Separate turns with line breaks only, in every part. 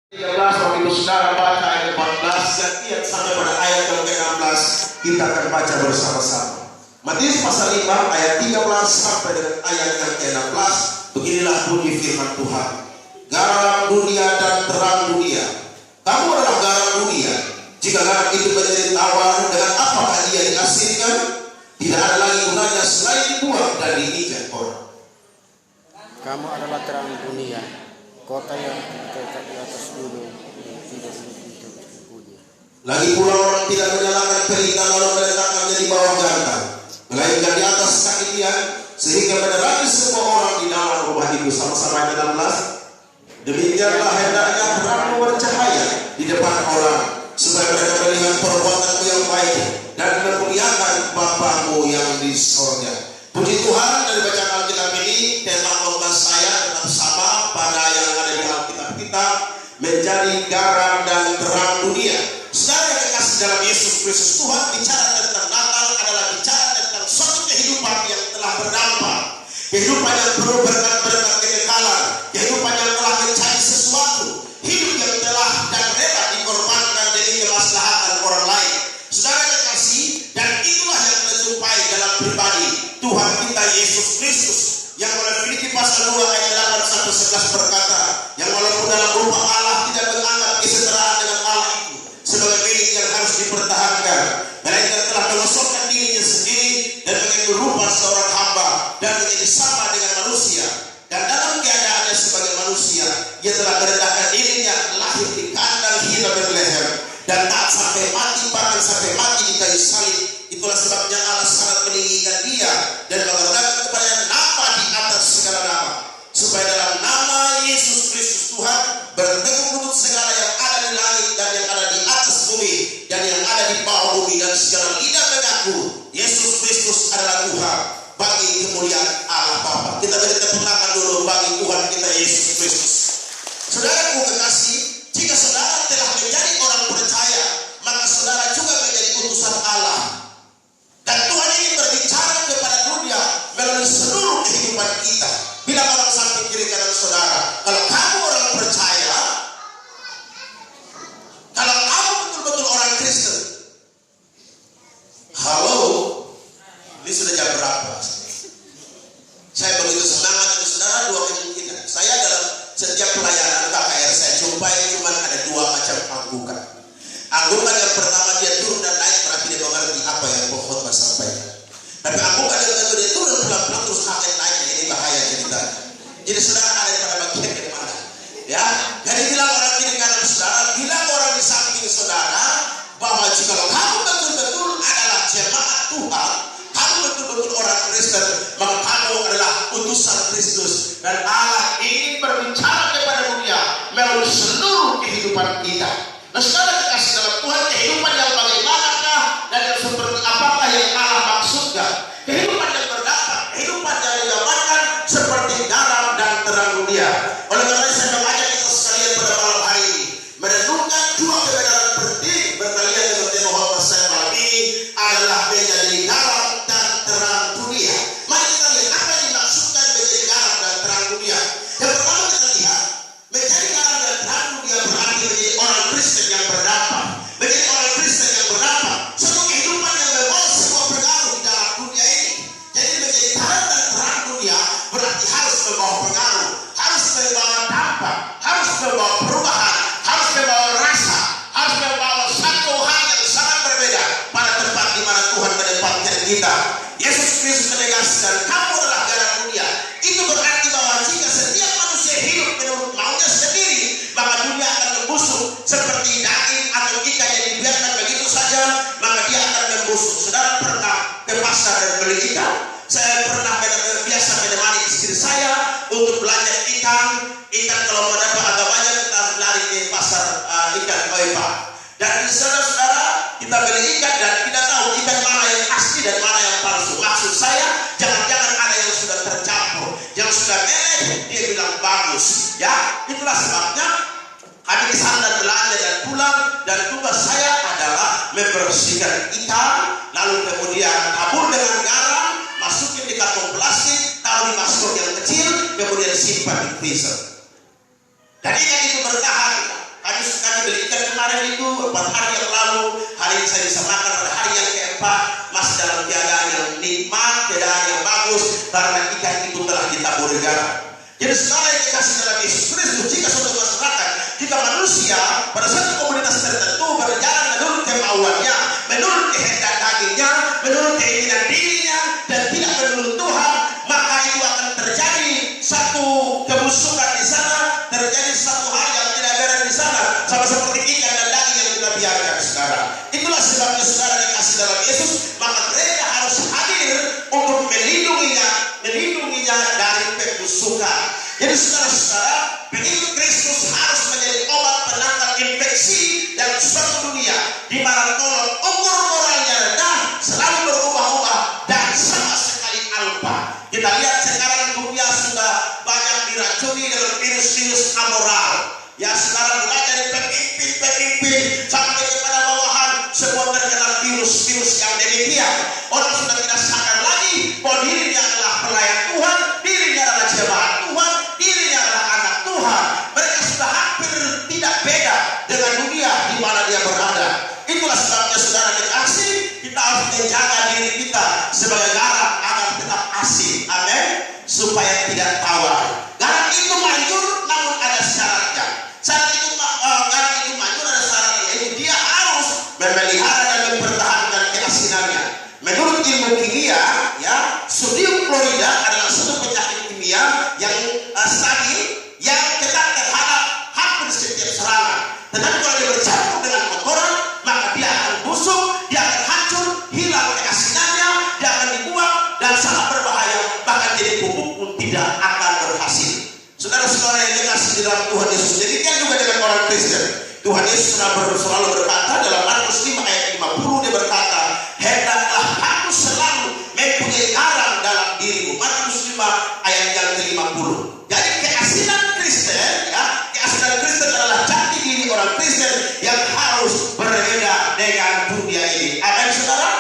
13 waktu itu saudara baca ayat 14 dan lihat sampai pada ayat yang ke-16 kita akan baca bersama-sama. Matius pasal 5 ayat 13 sampai dengan ayat yang ke-16. Beginilah bunyi firman Tuhan. Garam dunia dan terang dunia. Kamu adalah garam dunia. Jika garam itu menjadi tawar, dengan apakah ia diasinkan? Tidak ada lagi gunanya selain dibuang dan diinjak orang.
Kamu adalah terang dunia. Kota yang terletak di atas gunung yang tidak mungkin tersembunyi.
Lagi pula orang tidak menyalakan pelita lalu meletakkannya di bawah gantang, melainkan di atas kaki dia, sehingga menerangi semua orang di dalam rumah itu. Sama-sama ayat 16. Demikianlah hendaknya terangmu bercahaya di depan orang, supaya mereka melihat perbuatanmu yang baik dan memuliakan Bapamu yang di sorga. Puji Tuhan, dari bacaan Alkitab ini tema khotbah saya tetap sama pada yang ada di Alkitab kita, menjadi garam dan terang dunia. Saudara yang dikasih dalam Yesus Kristus, Tuhan bicara tentang Natal adalah bicara tentang suatu kehidupan yang telah berdampak, kehidupan yang penuh berkat-berkat kekekalan, kehidupan yang telah mencari sesuatu, hidup yang telah dan rela dikorbankan demi kemaslahatan orang lain. Saudara yang dikasih, dan itulah yang menjumpai dalam pribadi Tuhan kita Yesus Kristus, yang oleh Filipi pasal 2 ayat 8-11 berkata, yang walaupun dalam rupa Allah tidak menganggap kesetaraan dengan Allah itu sebagai milik yang harus dipertahankan, melainkan telah mengosongkan dirinya sendiri dan mengambil rupa seorang hamba dan menjadi sama dengan manusia, dan dalam keadaannya sebagai manusia ia telah merendahkan dirinya, lahir di kandang hina Betlehem, dan taat sampai mati, bahkan sampai mati di kayu salib. Itulah sebabnya Allah sangat meninggikan dia dan mengaruniakan kepadanya nama di atas segala nama, supaya dalam nama Yesus Kristus Tuhan bertekuk lutut segala yang ada di langit dan yang ada di atas bumi dan yang ada di bawah bumi, dan segala lidah mengaku Yesus Kristus adalah Tuhan, bagi kemuliaan Allah Bapa. Kita beri tepuk tangan dulu bagi Tuhan kita Yesus Kristus. Saudaraku kekasih, jika saudara telah menjadi orang percaya, maka saudara juga menjadi utusan Allah. Dan Tuhan ingin berbicara kepada dunia melalui seluruh kehidupan kita. Bila orang samping kiri kanan saudara, kalau kamu orang percaya, kalau kamu betul-betul orang Kristen, halo, ini sudah jam berapa? Saya begitu semangat itu saudara, dua kemungkinan. Saya dalam setiap pelayanan KKR saya jumpai cuma ada dua macam anggukan. Anggukan yang pertama dia turun dan naik berarti dia mengerti apa yang khotbah sampaikan. Tapi anggukan yang kedua dia turun pelan-pelan terus kaget naik, ini bahaya cerita. Jadi saudara ada pada bagian yang mana? Ya, jadi bilang orang kiri kanan saudara, bilang orang di samping saudara, bahwa jika kamu betul-betul adalah jemaat Tuhan, kamu betul-betul orang Kristen, maka kamu adalah utusan Kristus, dan Allah ingin berbicara kepada dunia melalui seluruh kehidupan kita. Nah, saudara dikasih dalam Tuhan, kehidupan yang bagaimanakah dan yang seperti apakah yang Allah maksudkan? Kehidupan yang berdampak, kehidupan yang digambarkan seperti garam dan terang dunia. Oleh karena itu saya mengajak kita sekalian pada malam hari ini merenungkan dua kebenaran penting berkalian dengan tema khotbah saya malam ini adalah menjadi garam dan terang dunia. Mari kita lihat apa yang dimaksudkan menjadi garam dan terang dunia. Yang pertama kita lihat, menjadi garam dan terang dunia berarti menjadi orang Kristen yang berdampak, menjadi orang Kristen yang berdampak, sebuah kehidupan yang membawa sebuah pengaruh di dalam dunia ini. Jadi menjadi garam dan terang dunia berarti harus membawa pengaruh, harus membawa dampak, harus membawa perubahan, harus membawa rasa, harus membawa satu hal yang sangat berbeda pada tempat di mana Tuhan menempatkan kita. Yesus Kristus menegaskan, kamu adalah garam dunia. Itu berarti bahwa jika setiap manusia hidup menurut maunya sendiri, maka dunia akan membusuk seperti daging atau ikan yang dibiarkan begitu saja, maka dia akan membusuk. Saudara pernah ke pasar dan beli ikan? Saya pernah biasa menemani istri saya untuk belanja ikan. Ikan kalau mendapat agak banyak kita lari ke pasar ikan Koipa. Dan saudara-saudara, kita beli ikan dan kita tahu ikan mana yang asli dan mana yang palsu. Maksud saya, jangan-jangan ada yang sudah tercampur, yang sudah meleleh, dia bilang bagus. Ya, itulah sebabnya kami kesana dan belanja dan pulang, dan tugas saya adalah membersihkan ikan, lalu kemudian tabur dengan garam, masukin di kantong plastik, taruh di masker yang kecil, kemudian simpan di freezer. Dan ikan itu bertahan. 4 hari yang lalu. Hari ini saya bisa makan pada hari yang keempat, masih dalam keadaan yang nikmat, keadaan yang bagus, karena ikan itu telah ditaburi garam. Jadi saudara yang dikasih dalam Yesus Kristus, jika suatu masyarakat, jika manusia pada satu komunitas tertentu berjalan menurut kemauannya, menurut kehendak dagingnya, menurut keinginan dirinya, dan tidak menurut Tuhan, maka itu akan terjadi satu kebusukan di sana, terjadi satu hal yang tidak beres di sana, sama seperti ikan dan daging yang kita biarkan sekarang. Itulah sebabnya saudara dikasih dalam Yesus, maka gereja harus hadir untuk melindunginya dari kebusukan. Jadi saudara-saudara, pengikut Kristus harus menjadi obat penangkal infeksi dalam suatu dunia di mana tolong ukur moralnya rendah, selalu berubah-ubah dan sama sekali alpa. Kita lihat sekarang dunia sudah banyak diracuni dengan virus-virus amoral. Ya, sekarang mulai dari pemimpin sampai kepada bawahan, semua terkena virus-virus yang demikian. Orang sudah tidak sadar lagi bahwa dirinya adalah pelayan Tuhan, dirinya adalah jemaat Tuhan, dirinya adalah anak Tuhan. Mereka sudah hampir tidak beda dengan dunia di mana dia berada. Itulah sebabnya saudara dikasih, kita harus menjaga diri kita sebagai garam agar tetap asin. Amin. Supaya tidak tawar. Garam itu manjur namun ada syaratnya. Garam itu manjur ada syaratnya, yaitu dia harus memelihara dan mempertahankan keasinannya. Menurut ilmu kimia, ya, sodium klorida adalah suatu penyakit kimia yang stabil, yang tetap terhadap hampir setiap serangan. Tetapi kalau dia bercampur dengan kotoran, maka dia akan busuk, dia akan hancur, hilang keasinannya, dia akan dibuang dan sangat berbahaya, bahkan jadi pupuk pun tidak akan berhasil. Saudara-saudara yang dikasih di dalam Tuhan Yesus, demikian juga dengan orang Kristen. Tuhan Yesus selalu berkata dalam Markus 5 ayat 50, dia berkata, hendaklah kamu selalu mempunyai garam dalam dirimu. Markus 5 ayat yang ke-50. Jadi keasinan Kristen, ya, keasinan Kristen adalah jati diri orang Kristen yang harus berbeda dengan dunia ini. Amin, saudara.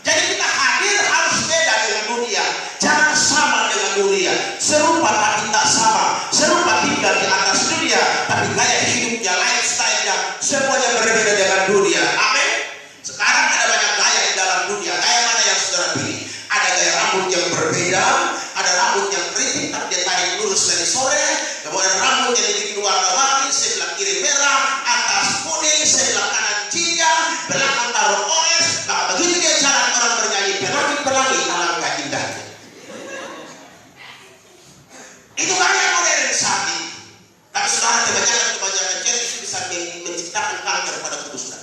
Jadi kita hadir harus beda dengan dunia, jangan sama dengan dunia, serupa tapi tak sama, serupa tinggal di atas dunia, tapi gaya hidupnya, lifestyle-nya, semuanya berbeda dengan dunia. Amin. Sekarang ada banyak gaya di dalam dunia. Gaya mana yang saudara pilih? Ada gaya rambut yang berbeda, ada rambut yang keriting tapi dia tarik lurus dari sore, kemudian rambut yang dibikin warna-warni, sebelah kiri merah, atas kuning, sebelah kanan jingga, belakang taruh orange. Maka begitu dia jalan, orang bernyanyi pelangi-pelangi, alangkah indahnya. Itu gaya modernisasi. Tapi saudara, kebanyakan church bisa menciptakan kanker pada kudusnya.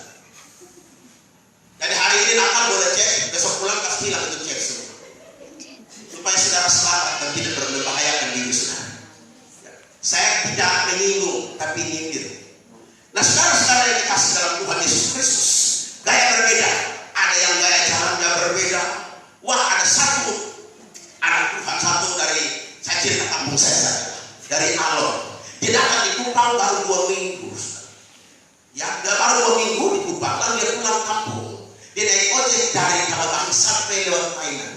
Jadi hari ini Natal boleh cek, besok pulang pasti hilang itu cek semua. Supaya saudara selamat dan tidak membahayakan diri saudara. Saya tidak menyinggung, tapi nyindir. Nah, saudara-saudara yang dikasih dalam Tuhan Yesus Kristus, gaya berbeda. Ada yang gaya jalannya berbeda. Wah, ada satu anak Tuhan, satu dari, saya cerita kampung saya, dari Alor. Dia dapat di Kupang baru 2 minggu. Ya, baru 2 minggu di Kupang, lalu dia pulang kampung. Dia naik ojek dari Kalabang sampai lewat Mainan.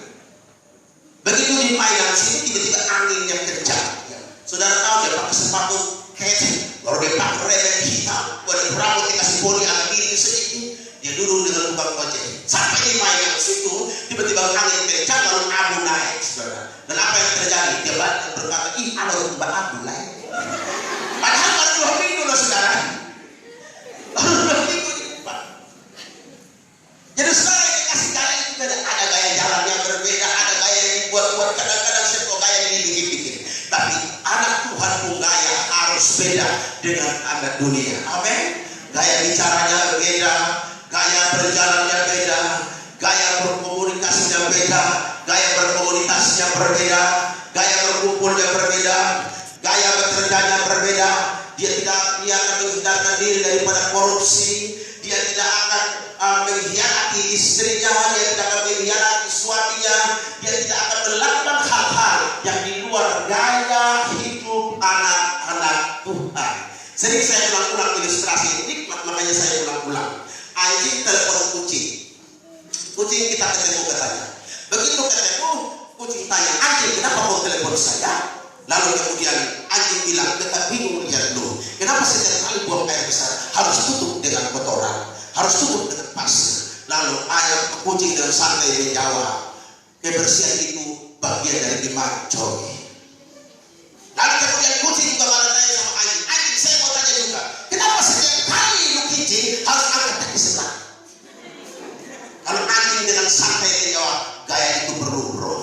Begitu di Mainan situ tiba-tiba angin yang kencang. Ya. Saudara tahu dia pakai sepatu ketek, lalu dia pakai rebel hitam, wadah rambut dikasih poni agak miring sedikit. Dia duduk dengan tukang ojek. Sampai di Mainan situ tiba-tiba angin kencang lalu abu naik, saudara. Dan apa yang terjadi? Dia berkata, ih, ada mbak abu naik. Padahal baru 2 minggu loh, saudara. Baru 2 minggu di Kupang. Jadi saudara yang dikasih gaya itu ada gaya jalan yang berbeda, ada gaya yang dibuat-buat, kadang-kadang semua gaya yang dipikir-pikir. Tapi anak Tuhan pun gaya harus beda dengan anak dunia. Amin. Gaya bicaranya beda, gaya berjalannya beda, gaya berkomunikasinya beda, gaya berkomunitasnya berbeda, gaya berkumpulnya berbeda, gaya bekerjanya berbeda. Dia akan menghindarkan diri daripada korupsi. Dia tidak akan mengkhianati istrinya, dia tidak akan mengkhianati suaminya, dia tidak akan melakukan hal-hal yang di luar gaya hidup anak-anak Tuhan. Sering saya ulang-ulang ilustrasi ini, nikmat, makanya saya ulang-ulang. Anjing telepon kucing. Kucing kita ketemu katanya. Begitu ketemu, kucing tanya, anjing kenapa kau telepon saya? Lalu kemudian anjing bilang, kita bingung lihat dulu. Kenapa setiap kali buang air besar harus tutup dengan kotoran? harus cukup dengan pasir. Lalu ayam kucing dengan santai menjawab, kebersihan itu bagian dari iman, coy. Lalu kemudian kucing juga marah sama anjing. Anjing, saya mau tanya juga, kenapa setiap kali lu kijing harus angkat kaki sebelah? Kalau anjing dengan santai menjawab, gaya itu perlu, bro.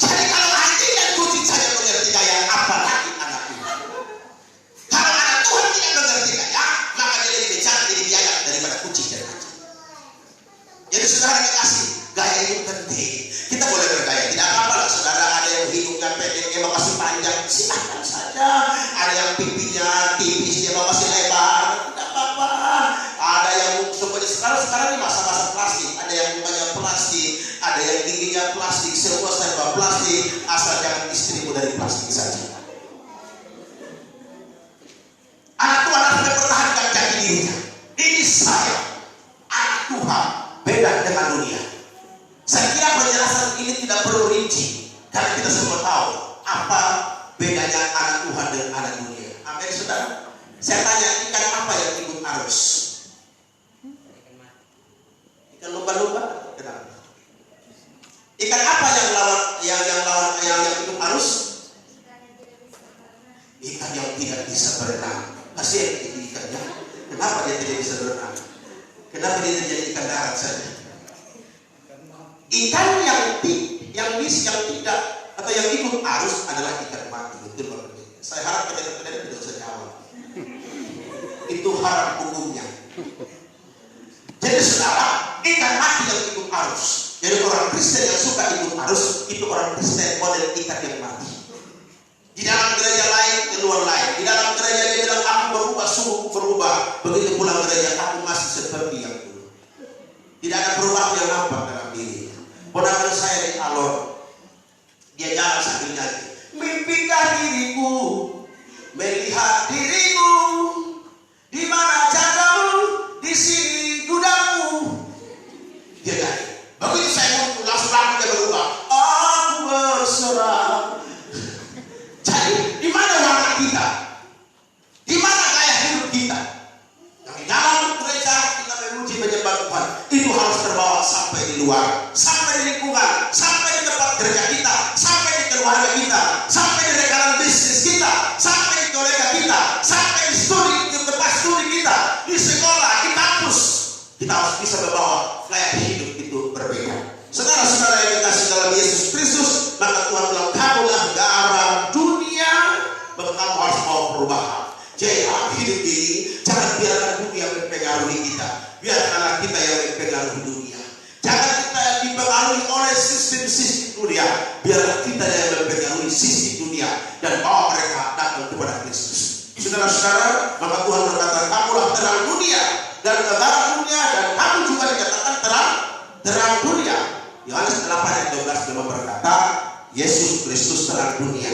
Jadi kalau anjing dan kucing saja mengerti gaya, apalagi anak Tuhan. Kalau anak Tuhan tidak mengerti gaya, maka dia lebih bijak, jadi biadab daripada kucing dan anjing. Jadi saudara kasih, gaya itu penting. Kita boleh bergaya, tidak apa-apa lah saudara. Ada yang hidungnya pendek, dia mau kasih panjang, silakan saja. Ada yang pipinya tipis, dia mau kasih lebar, tidak apa-apa. Ada yang semuanya sekarang ini masa-masa plastik. Ada yang mukanya plastik, ada yang giginya plastik, semua serba plastik. Asal jangan istrimu dari plastik saja. Anak Tuhan harus mempertahankan jati dirinya. Ini saya, anak Tuhan, beda dengan dunia. Saya kira penjelasan ini tidak perlu rinci, karena kita semua tahu apa bedanya anak Tuhan dan anak dunia. Amin, saudara. Saya tanya, ikan apa yang ikut arus? Ikan lumba-lumba? Kenapa? Ikan apa yang ikut arus? Ikan yang tidak bisa berenang. Kasihan ikannya. Kenapa dia tidak bisa berenang? Kenapa dia jadi ikan darat saja? Ikan yang tidak atau yang ikut arus adalah ikan mati. Betul Bapak. Saya harap pendek-pendek tidak usah jawab. Itu haram hukumnya. Jadi saudara, ikan mati yang ikut arus. Jadi orang Kristen yang suka ikut arus, itu orang Kristen model ikan yang mati. Di dalam gereja lain, di luar lain. Di dalam gereja dia bilang aku berubah, suhu berubah. Begitu pulang gereja aku masih seperti yang dulu. Tidak ada perubahan yang nampak dalam diri. Ponakan saya di Alor, dia jalan sambil nyanyi. Mimpikah diriku melihat dirimu, di mana jagamu, di sini gudangmu. Dia nyanyi. Begitu saya muncul, langsung dia berubah. Aku bersorak. Jadi di mana warna kita? Di mana gaya hidup kita? Yang di dalam gereja kita memuji menyembah Tuhan, itu harus terbawa sampai di luar, sampai di lingkungan, sampai di tempat gereja kita, sampai di keluarga kita, sampai di rekan bisnis kita, sampai di kolega kita, sampai di tempat studi kita, di sekolah, di kampus. Kita harus bisa membawa gaya hidup itu berbeda. Saudara-saudara yang dikasih dalam Yesus Kristus, maka Tuhan bilang kamulah garam dunia, maka kamu harus mau perubahan. Jadi hidup ini jangan biarkan dunia mempengaruhi kita, biarkanlah kita yang mempengaruhi dunia. Jangan kita dipengaruhi oleh sistem dunia, biarlah kita yang mempengaruhi sistem dunia dan bawa mereka datang kepada Kristus. Saudara-saudara, maka Tuhan berkata kamulah terang dunia dan terang dunia, dan kamu juga dikatakan terang dunia. Yohanes 8 ayat 12 berkata Yesus Kristus terang dunia.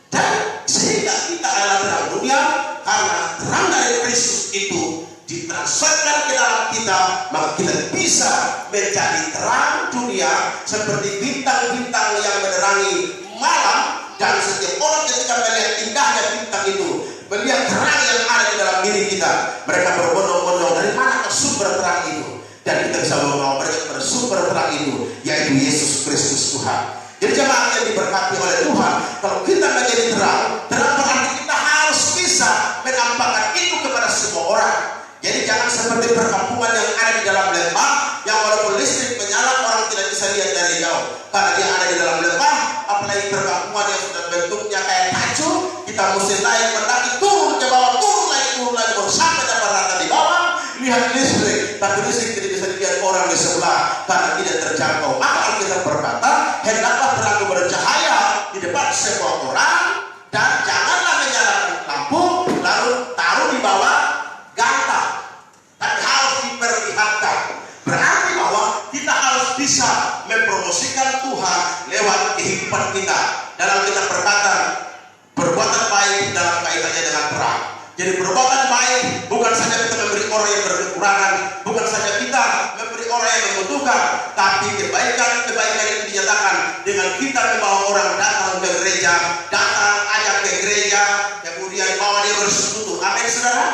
Dan sehingga kita adalah terang dunia karena terang dari Kristus itu ditransferkan ke dalam kita, maka kita bisa menjadi terang dunia seperti bintang-bintang yang menerangi malam. Dan setiap orang ketika melihat indahnya bintang itu, melihat terang yang ada di dalam diri kita, mereka berbondong-bondong dari mana sumber terang itu, dan kita bisa membawa mereka pada sumber terang itu, yaitu Yesus Kristus Tuhan. Jadi jemaat yang diberkati oleh Tuhan, kalau kita menjadi terang berarti kita harus bisa menampakkan itu kepada semua orang. Jadi jangan seperti perkampungan yang ada di dalam lembah, yang walaupun listrik menyala orang tidak bisa lihat dari jauh karena dia ada di dalam lembah. Apalagi perkampungan yang sudah bentuknya kayak kacu, kita mesti naik mendaki turun ke bawah, turun lagi baru sampai dapat rata di bawah, lihat listrik, tapi listrik tidak bisa dilihat orang di sebelah karena tidak terjangkau. Maka kita berkata, hendaklah terang bercahaya di depan semua orang, dan janganlah menyalakan lampu lalu taruh di bawah ganta, tapi harus diperlihatkan. Berarti bahwa kita harus bisa mempromosikan Tuhan lewat kehidupan kita. Dalam kita perkataan perbuatan baik dalam kaitannya dengan terang. Jadi perbuatan baik bukan saja kita memberi orang yang berkekurangan, bukan saja kita memberi orang yang membutuhkan, tapi kebaikan itu dinyatakan dengan kita membawa orang datang ke gereja, datang ajak ke gereja, kemudian bawa dia bersekutu. Amin, saudara.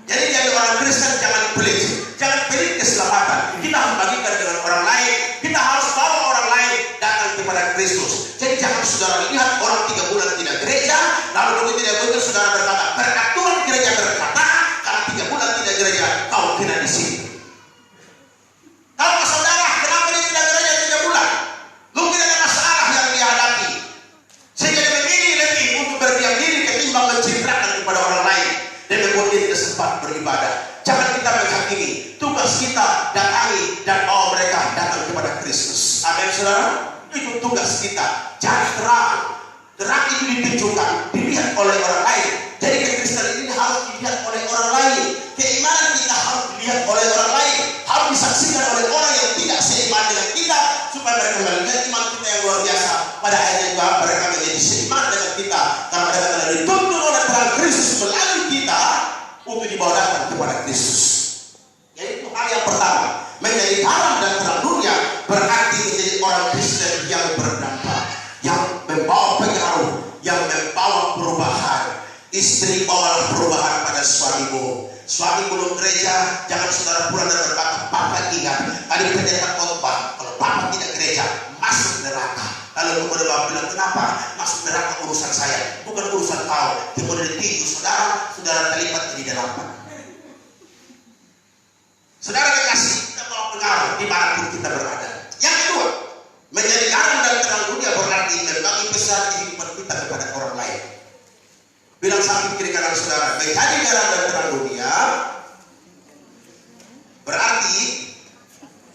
Jadi jadi orang Kristen jangan pelit. Jangan pelit keselamatan. Kita harus bagikan dengan orang lain. Kita harus bawa orang lain datang kepada Kristus. Jadi jangan saudara lihat orang 3 bulan tidak gereja, lalu begitu tidak begitu saudara berkata, berkat Tuhan gereja berkata, karena 3 bulan tidak gereja, kau kena di sini. Kalau saudara, kenapa dia tidak gereja 3 bulan? Mungkin ada masalah yang dia hadapi. Sehingga dia memilih lebih untuk berdiam diri ketimbang mencitrakan kepada orang lain dan membuat dia tidak sempat beribadah. Jangan kita menghakimi. Tugas kita datangi dan bawa mereka datang kepada Kristus. Amin, saudara. Itu tugas kita. Cari terang. Terang itu ditunjukkan, dilihat oleh orang lain. Jadi kekristenan ini harus dilihat oleh orang lain. Keimanan kita harus dilihat oleh orang lain. Harus disaksikan oleh orang yang tidak seiman dengan kita, supaya mereka melihat iman kita yang luar biasa. Pada akhirnya juga mereka menjadi seiman dengan kita, karena mereka telah dituntun oleh terang Kristus melalui kita untuk dibawa datang kepada Kristus. Jadi itu hal yang pertama. Menjadi terang dan terang dunia berarti menjadi orang Kristen yang berdampak, yang membawa pengaruh, yang membawa perubahan. Istri bawa perubahan pada suamimu. Suami belum gereja, jangan saudara pulang dan berkata, Papa ingat, tadi pendeta khotbah, kalau Papa tidak gereja, masuk neraka. Lalu kemudian Bapak bilang, kenapa? Masuk neraka urusan saya, bukan urusan kau. Kemudian ditipu saudara, saudara terlibat di neraka. Saudara kekasih, kita bawa pengaruh dimanapun kita berada. Yang kedua, menjadi garam dan terang dunia berarti berbagi pesan kehidupan kita kepada orang lain. Bilang samping kiri kanan saudara, menjadi garam dan terang dunia berarti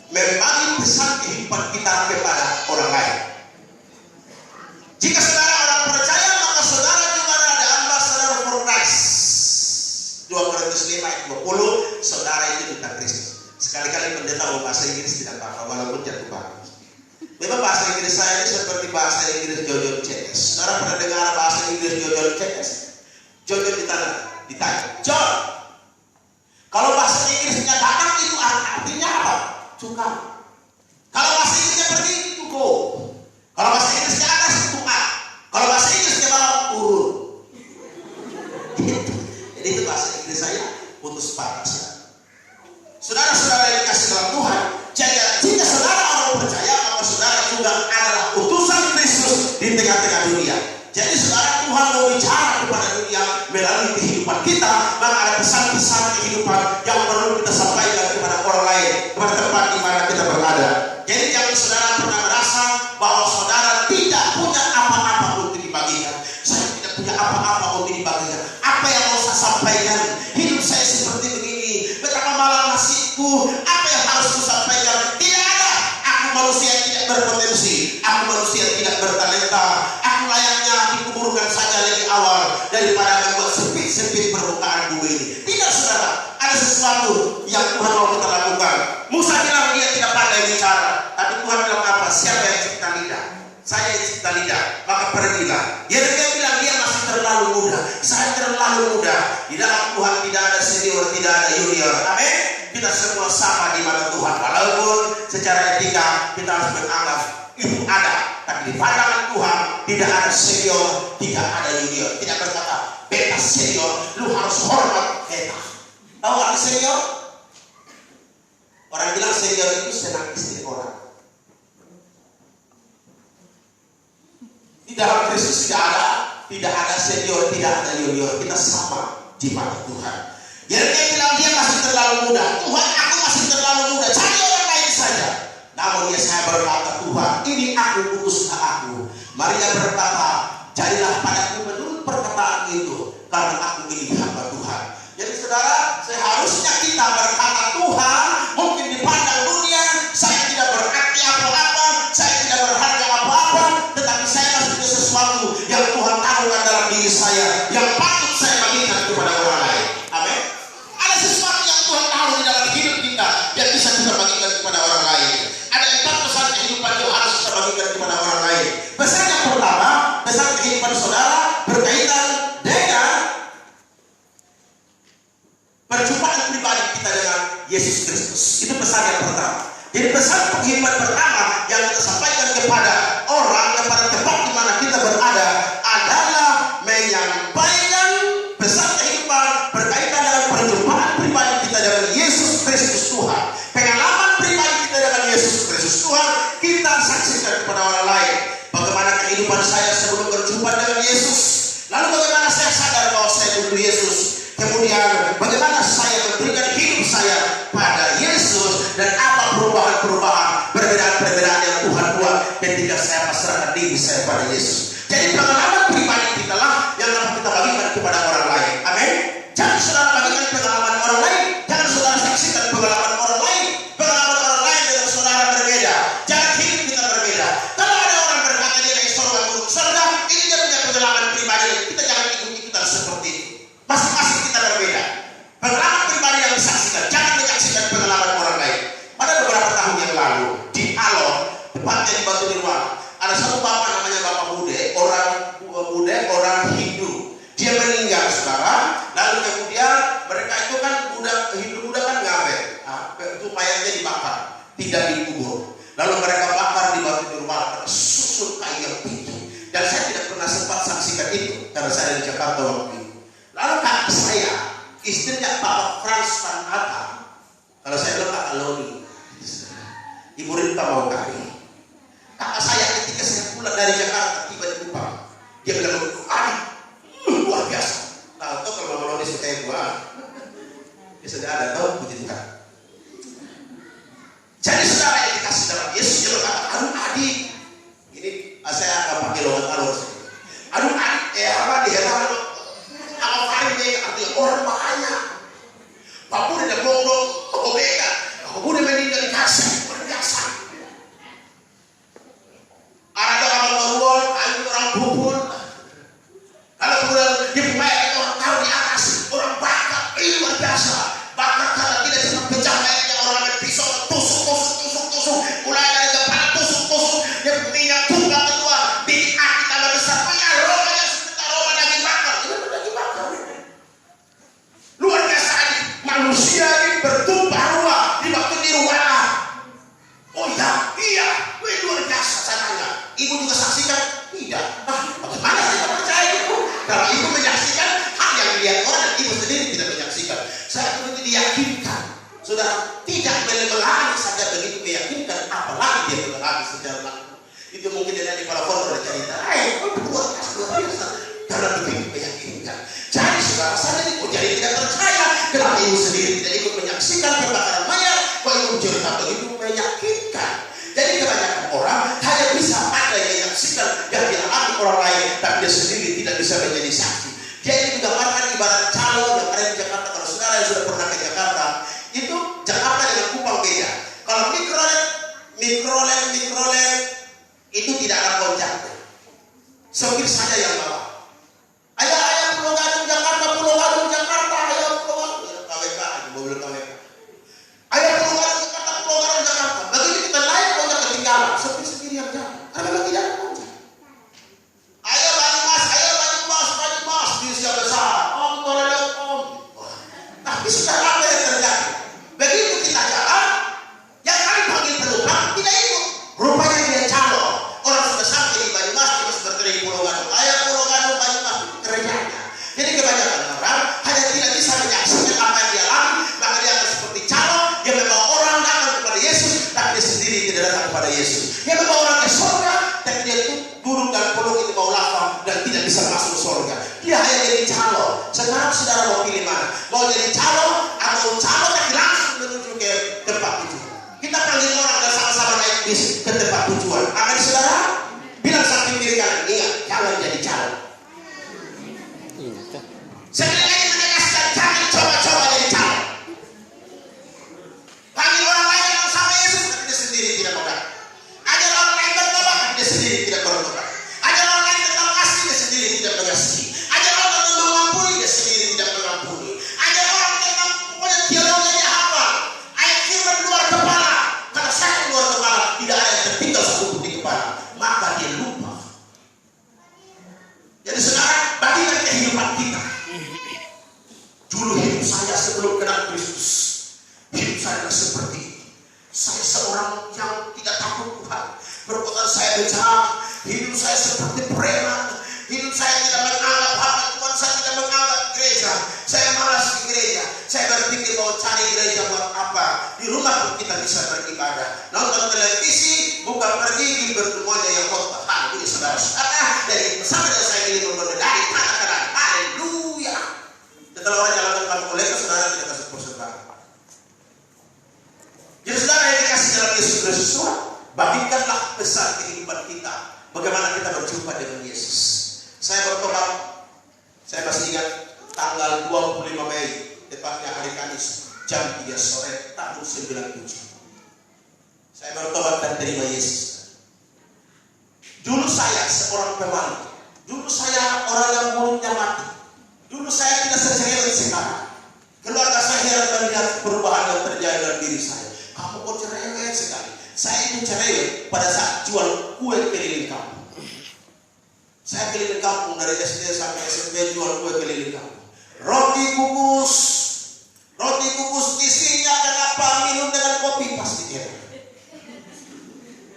membagi pesan kehidupan kita kepada orang lain. Jika saudara orang percaya, maka saudara juga ada ambassador for Christ. 2 Korintus 5 ayat 20, saudara itu duta Kristus. Sekali-kali pendeta mau bahasa Inggris tidak apa-apa, walaupun jatuh bangun. Memang bahasa Inggris saya ini seperti bahasa Inggris Jojon CS. Saudara pernah dengar bahasa Inggris Jojon CS? Jojon ditanya, John, kalau bahasa Inggrisnya datang itu artinya apa? Suka. Kalau bahasa Inggrisnya pergi itu go. Kalau bahasa Inggrisnya atas itu A. Kalau bahasa Inggrisnya bawah urut. Jadi itu bahasa Inggris saya putus patah. Saudara-saudara yang dikasih dalam Tuhan, jika saudara orang percaya, maka saudara juga adalah utusan Kristus di tengah-tengah dunia. Jadi saudara, Tuhan mau bicara kepada dunia melalui kehidupan kita, maka ada pesan-pesan kehidupan yang perlu kita sampaikan kepada orang lain, kepada tempat di mana kita berada. Jadi jangan saudara pernah merasa bahwa saudara tidak punya apa-apa untuk dibagikan. Saya tidak punya apa-apa untuk dibagikan. Apa yang mau saya sampaikan? Hidup saya seperti begini. Betapa malang nasibku. Apa yang harus saya sampaikan? Tidak ada. Aku manusia yang tidak berpotensi. Aku manusia yang tidak bertalenta. Aku layaknya dikuburkan saja lebih awal daripada membuat sempit-sempit permukaan bumi ini. Tidak saudara. Ada sesuatu yang Tuhan mau kita lakukan. Musa bilang dia tidak pandai bicara, tapi Tuhan bilang apa? Siapa yang cipta lidah? Saya yang cipta lidah. Maka pergilah. Dia bilang dia masih terlalu muda. Saya terlalu muda. Di dalam Tuhan tidak ada senior, tidak ada junior. Amin. Kita semua sama di mata Tuhan. Walaupun secara etika kita harus menganggap itu ada, tapi di pandangan Tuhan tidak ada senior, tidak ada junior. Tidak berkata beta senior, lu harus hormat beta. Tahu arti senior? Orang bilang senior itu senang istri orang. Di dalam Kristus tidak ada senior, tidak ada junior. Kita sama di mata Tuhan. Jadi dia bilang dia masih terlalu muda. Tuhan, aku masih terlalu muda. Cari orang lain saja. Namun dia saya berkata, Tuhan, ini aku putuskan aku. Maria berkata, jadilah padaku menurut perkataan itu, karena aku ini hamba Tuhan. Jadi saudara, seharusnya kita berkata, Tuhan, mungkin dipandang dunia saya tidak berarti apa-apa, saya tidak berharga apa-apa, tetapi saya masih punya sesuatu yang Tuhan taruhkan dalam diri saya, yang patut saya bagikan kepada orang lain. Amin. Ada sesuatu yang Tuhan taruh di dalam hidup kita yang bisa kita bagikan kepada orang lain. Ada 4 pesan kehidupan yang harus kita bagikan kepada orang lain. Pesan yang pertama, pesan kehidupan saudara berkaitan dengan perjumpaan pribadi kita dengan Yesus Kristus. Itu pesan yang pertama. Jadi pesan kehidupan pertama yang kita sampaikan kepada orang yang pada tempat di mana kita berada adalah menyampaikan pesan kehidupan berkaitan dengan perjumpaan perubahan, perbedaan-perbedaan yang Tuhan buat ketika saya pasrahkan diri saya pada Yesus. Jadi pengalaman pribadi kita lah yang dapat kita bagikan kepada orang lain. Amin. Jangan saudara bagikan pengalaman orang lain, jangan saudara saksikan pengalaman orang lain. Pengalaman orang lain dengan saudara berbeda. Jangan hidup kita berbeda. Kalau ada orang berkata dia naik surga turun surga, ini dia punya pengalaman pribadi. Kita jangan ikut-ikutan seperti itu. Masing-masing kita berbeda. Pengalaman pribadi yang disaksikan, jangan menyaksikan pengalaman orang lain. Pada beberapa tahun yang lalu di Alor, tepatnya di Batu Nirwana, ada satu bapak namanya Bapak Bude, orang Hindu. Dia meninggal, saudara. Lalu kemudian mereka itu kan Hindu Buddha kan ngaben, itu mayatnya dibakar, tidak dikubur. Lalu mereka bakar di Batu Nirwana, susun kayu yang tinggi. Dan saya tidak pernah sempat saksikan itu karena saya di Jakarta waktu itu. Lalu kakak saya, istrinya Bapak Frans van Atta, kalau saya bilang kakak Loni, Ibu Rita mau kari. Kakak saya ketika saya pulang dari Jakarta tiba di Kupang, dia bilang, luar biasa. Tahu kalau Mama Loni suka yang gua, dia sudah ada tahu puji Tuhan. Jadi saudara yang dikasih dalam Yesus, dia berkata, aduh adik, ini saya akan pakai logat Alor. Aduh adik, apa dia tahu? Apa Farid artinya orang banyak. Papu dia bodoh, Omega, aku udah meninggal dikasih, luar biasa. Ada orang berbual, ada orang pupul. Kalau kemudian dia pemain orang taruh di atas, orang bakar, ini luar biasa. Bakar karena tidak sempat pecah mayatnya, orang ambil pisau, tusuk. Mulai dari depan tusuk. Dia minyak tunggal kedua, bikin api tambah besar. Aromanya seperti aroma daging bakar. Ini daging bakar. Luar biasa ini. Manusia ini bertumpah ruah di waktu di Nirwana. Oh iya, luar biasa saya tanya. Ibu juga saksikan? Tidak. Bagaimana saya percaya itu? Kalau ibu menyaksikan hal yang dilihat orang dan ibu sendiri tidak menyaksikan. Saya begitu diyakinkan. Saudara, tidak melelahkan saja begitu meyakinkan, apalagi dia melelahkan secara langsung. Itu mungkin dia di para foto dan cerita. Luar biasa. Karena begitu meyakinkan. Jadi saudara, saya ini jadi tidak percaya. Kenapa ibu sendiri tidak ikut menyaksikan pembakaran mayat? Kok ibu cerita begitu meyakinkan? Jadi kebanyakan orang hanya bisa ada yang menyaksikan yang dialami orang lain, tapi dia sendiri tidak bisa menjadi saksi. Dia ini menggambarkan ibarat calon yang ada di Jakarta. Kalau saudara yang sudah pernah ke Jakarta, itu Jakarta dengan Kupang beda. Kalau mikrolet itu tidak ada konjaknya. Sopir saja yang bawa. Ayah Pulau Gadung Jakarta, ayo Pulau Gadung. KWK, mobil KWK. Ayah Pulau Gadung Jakarta. Begitu kita naik konjak ketinggalan, sopir sendiri yang jalan. Karena memang tidak ada konjak. Ayo Banyumas, di usia besar. Om. Tapi sudah apa yang terjadi? Begitu kita jalan, yang kami panggil penumpang tidak ikut. Rupanya dia calon. Orang sudah sampai di Banyumas, dia masih berteriak di Pulau Gadung. Ayah Pulau Gadung, Banyumas, itu kerjanya. Jadi kebanyakan orang hanya tidak bisa menyaksikan apa yang dia alami, maka dia akan seperti calon yang membawa orang datang kepada Yesus, tapi dia sendiri tidak datang kepada Yesus. Dia membawa orang ke surga, tapi dia duduk dan peluk itu bau lava dan tidak bisa masuk surga. Dia hanya jadi calon. Sekarang saudara mau pilih mana? Mau jadi calon atau calon yang langsung menuju ke tempat tujuan? Kita panggil orang dan sama-sama naik bis ke tempat tujuan. Akan saudara bilang samping diri kalian, ingat, jangan jadi calon. Sekali lagi menegaskan, jangan coba-coba jadi calon. Panggil orang lain yang sama Yesus, tapi dia sendiri tidak mau datang. Ajar orang lain bertobat, tapi dia sendiri tidak bertobat. Ajar orang lain tentang kasih, dia sendiri tidak mengasihi. Ajar orang tentang mengampuni, dia sendiri tidak mengampuni. Ajar orang tentang pokoknya teologinya hafal. Ayat firman luar kepala. Karena saya luar kepala, tidak ada yang tertinggal satu pun di kepala. Maka dia lupa. Jadi saudara, bagikan kehidupan kita. Dulu hidup saya sebelum kenal Kristus, hidup saya seperti ini. Saya seorang yang tidak takut Tuhan. Perbuatan saya berjahat. Hidup saya seperti preman. Hidup saya tidak menganggap hamba Tuhan. Saya tidak menganggap gereja. Saya malas di gereja. Saya berpikir mau cari gereja buat apa? Di rumah pun kita bisa beribadah. Nonton televisi, bukan pergi bertemu aja yang khotbah. Haleluya saudara-saudara. Dari bersama dengan saya ini dari katakan haleluya. Kalau orang jalankan kamu kolega, saudara tidak kasih persembahan. Jadi saudara yang dikasih dalam Yesus saudara, bandingkanlah besar kehidupan kita. Bagaimana kita berjumpa dengan Yesus. Saya bertobat, saya masih ingat tanggal 25 Mei, tepatnya hari Kamis, jam 3 sore tahun 97. Saya bertobat dan terima Yesus. Dulu saya seorang pemalu. Dulu saya orang yang mulutnya mati. Dulu saya tidak secerewet sekarang. Keluarga saya heran melihat perubahan yang terjadi dalam diri saya. Kamu kok cerewet sekali. Saya itu cerewet pada saat jual kue keliling kampung. Saya keliling kampung dari SD sampai SMP, jual kue keliling kampung. Roti kukus isinya kenapa minum dengan kopi pasti enak.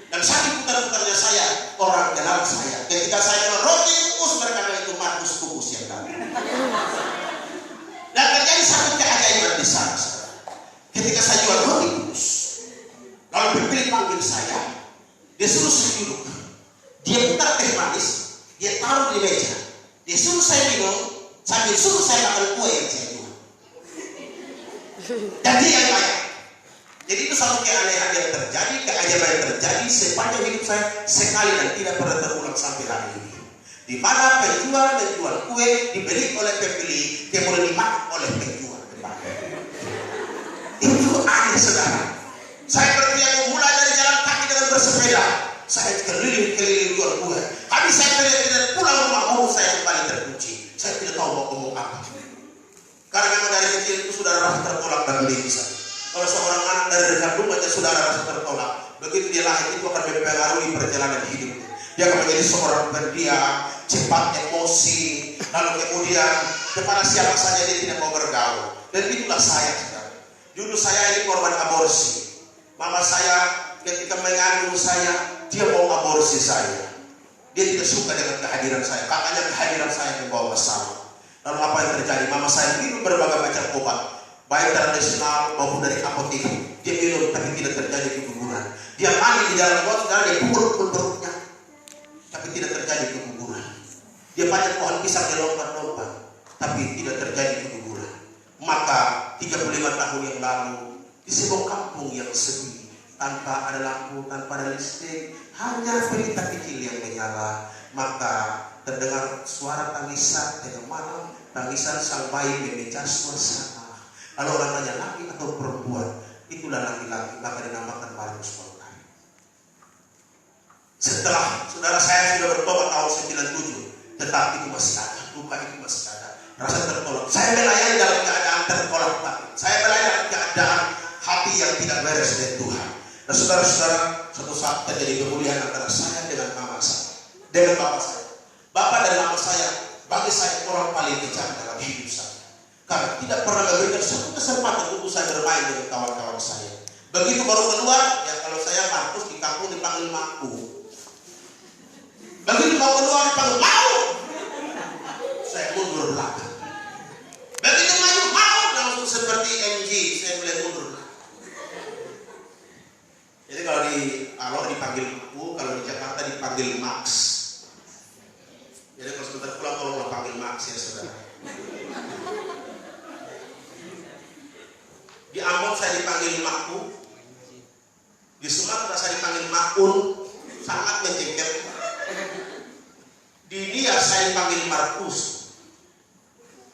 Dan saking putar-putarnya saya, orang kenal saya. Ketika saya bilang roti kukus, mereka bilang itu Markus kukus yang kami. Dan terjadi satu keajaiban di sana. Ketika saya jual roti kukus, lalu pemilik panggil saya, dia suruh saya duduk. Dia putar teh manis, dia taruh di meja. Dia suruh saya minum, sambil suruh saya makan kue yang saya jual. Dan dia yang bayar. Jadi itu satu keanehan yang terjadi, keajaiban yang terjadi sepanjang hidup saya sekali dan tidak pernah terulang sampai hari ini. Di mana penjual menjual kue dibeli oleh pembeli, kemudian dimakan oleh penjual. Itu aneh saudara. Saya berpikir mulai dari jalan kaki dengan bersepeda, saya keliling jual kue. Habis saya tidak pulang rumah, saya kembali terkunci. Saya tidak tahu mau ngomong apa. Karena memang dari kecil itu sudah rasa tertolak dan bisa. Kalau seorang anak dari dekat rumahnya sudah rasa tertolak, begitu dia lahir itu akan mempengaruhi perjalanan hidupnya. Dia akan menjadi seorang pendiam, cepat emosi, lalu kemudian kepada siapa saja dia tidak mau bergaul. Dan itulah saya sekarang. Dulu saya ini korban aborsi. Mama saya ketika mengandung saya, dia mau aborsi saya. Dia tidak suka dengan kehadiran saya. Katanya kehadiran saya membawa masalah. Lalu apa yang terjadi? Mama saya minum berbagai macam obat, baik tradisional maupun dari apotek. Dia minum tapi tidak terjadi keguguran. Dia mandi di dalam got, dia pukul perutnya, tapi tidak terjadi keguguran. Dia panjat pohon pisang, dia lompat-lompat, tapi tidak terjadi keguguran. Maka 35 tahun yang lalu di sebuah kampung yang sepi, tanpa ada lampu, tanpa ada listrik, hanya pelita kecil yang menyala, maka terdengar suara tangisan tengah malam, tangisan sang bayi memecah suasana. Lalu orang tanya, laki atau perempuan? Itulah laki-laki, maka dinamakan Markus Bolkar. Setelah saudara saya sudah bertobat tahun 97, tetapi itu masih ada, luka itu masih ada, rasa tertolak. Saya melayani dalam keadaan tertolak, saya melayani dalam keadaan hati yang tidak beres dengan Tuhan. Dan saudara-saudara, suatu saat terjadi pemulihan antara saya dengan mama saya, dengan bapak saya. Bapak dan mama saya, bagi saya orang paling kejam dalam hidup saya. Karena tidak pernah memberikan satu kesempatan untuk saya bermain dengan kawan-kawan saya. Begitu baru keluar, ya kalau saya Markus di kampung dipanggil Maku. Begitu baru keluar dipanggil Mau. Saya mundur belakang. Begitu maju Mau, langsung seperti MG, saya mulai mundur belakang. Jadi kalau di Alor dipanggil Maku, kalau di Jakarta dipanggil Max. Jadi kalau sebentar pulang tolonglah panggil Max ya saudara. Di Ambon saya dipanggil Makku, di Sumatera saya dipanggil Makun, sangat menjengkel. Di Nias saya dipanggil Markus.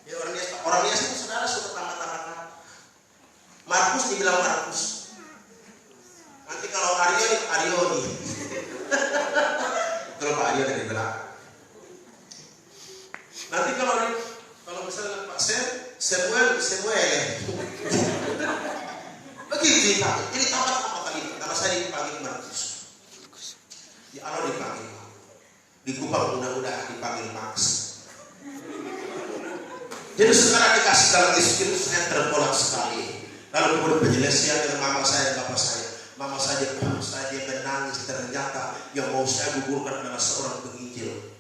Ya, orang Nias itu saudara suka tamat-tamat. Markus dibilang Markus. Nanti kalau Aryo Aryoni. Kalau Pak Aryo dari belakang. Nanti kalau misalnya Pak Samuel begitu kita. Jadi tamat apa kali? Karena saya dipanggil Markus. Di Alor dipanggil Max. Di Kupang mudah-mudahan dipanggil Max. Jadi sekarang dikasih dalam istri saya tertolak sekali. Lalu kemudian penjelasan dengan mama saya dan bapak saya. Mama saya menangis, ternyata yang mau saya gugurkan adalah seorang penginjil.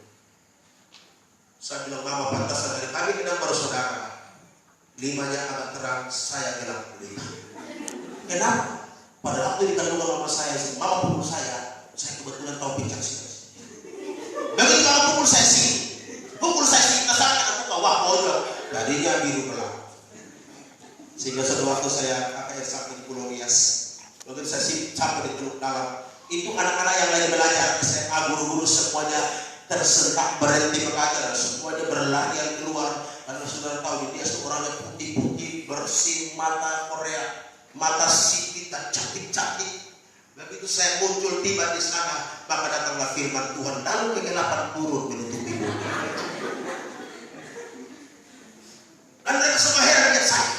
Saya bilang, mama pantas dari kami tidak bersaudara. Limanya akan terang, saya gelap gulita. Kenapa? Pada waktu di kandungan mama saya pukul saya kebetulan tahu pincang sini. Begitu kalau pukul saya sini, kesana aku tahu wah bodoh. Tadinya biru gelap. Sehingga suatu waktu saya kakek sakit Pulau Rias, Begitu saya sampai di Teluk Dalam, itu anak-anak yang lagi belajar SMA, guru-guru semuanya tersentak berhenti mengajar, semuanya berlarian keluar. Karena saudara tahu dia seorangnya putih-putih, bersih, mata Korea, mata sipit dan cantik-cantik. Begitu saya muncul tiba di sana, maka datanglah firman Tuhan, lalu kegelapan turun menutupi bumi. Dan mereka semua heran lihat saya.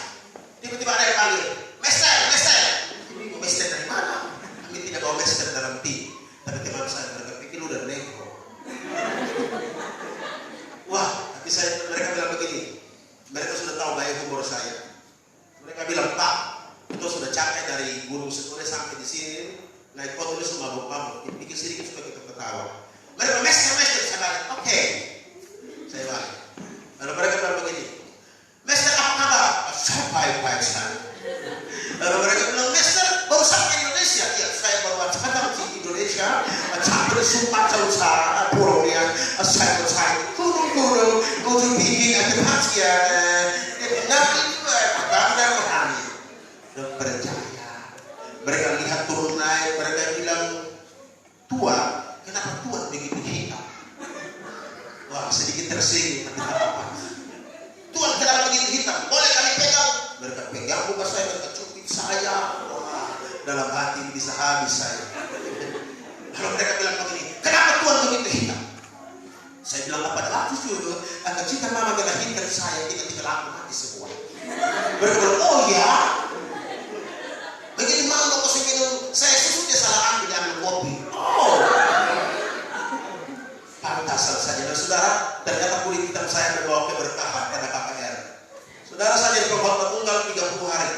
Tiba-tiba ada yang panggil, Mester, Mester. Ini Mester dari mana? Kami tidak bawa Mester dalam tim. Tapi teman saya mereka pikir lu udah negro. Wah, tapi mereka bilang begini. Mereka sudah tahu gaya humor saya. Mereka bilang, Pak, itu sudah capek dari Gunung Setule sampai di sini. Naik motor itu mabuk-mabuk. Pikir sedikit supaya kita ketawa. Mereka Mester, Mester. Saya balik, oke. Saya balik. Lalu mereka bilang begini, Mester apa kabar? Saya baik-baik saja. Lalu mereka bilang, Mester baru sampai Indonesia. Ya, saya baru datang di Indonesia. Sampai Sumatera Utara, Purworejo. Saya turun-turun, untuk bikin aktivitas. Nanti juga bangga kami. Dan percaya. Mereka lihat turun naik, mereka bilang, Tuan, kenapa Tuan begitu hitam? Wah, sedikit tersinggung, tapi tak apa. Tuhan kenapa begitu hitam? Boleh kami pegang? Mereka pegang muka saya, mereka cubit saya. Wah, dalam hati bisa habis saya. Lalu mereka bilang begini, kenapa Tuhan begitu hitam? Saya bilang, apa ada aku juga? Agar jika mama melahirkan saya, kita tinggal aku mati semua. Mereka bilang, oh ya? Begitu mama mau kasih minum, saya susu dia salah ambil kopi. Oh, pantasan saja. Dan saudara, ternyata kulit hitam saya membawa keberkahan pada KKR. Saudara, saya jadi pengkhotbah tunggal 30 hari.